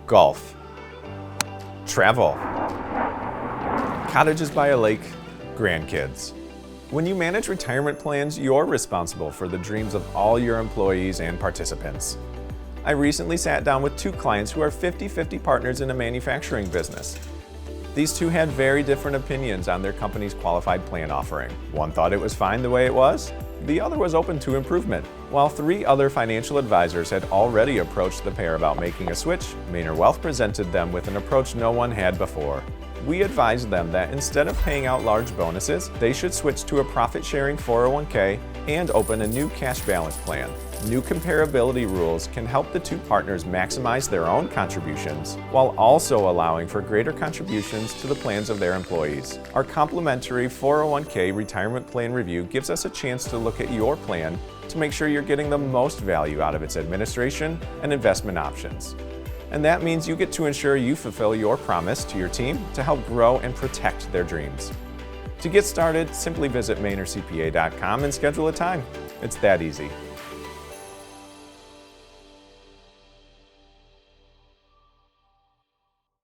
golf, travel, cottages by a lake, grandkids. When you manage retirement plans, you're responsible for the dreams of all your employees and participants. I recently sat down with two clients who are 50-50 partners in a manufacturing business. These two had very different opinions on their company's qualified plan offering. One thought it was fine the way it was, the other was open to improvement. While three other financial advisors had already approached the pair about making a switch, Mainer Wealth presented them with an approach no one had before. We advised them that instead of paying out large bonuses, they should switch to a profit-sharing 401k and open a new cash balance plan. New comparability rules can help the two partners maximize their own contributions while also allowing for greater contributions to the plans of their employees. Our complimentary 401k retirement plan review gives us a chance to look at your plan to make sure you're getting the most value out of its administration and investment options. And that means you get to ensure you fulfill your promise to your team to help grow and protect their dreams. To get started, simply visit MainerCPA.com and schedule a time. It's that easy.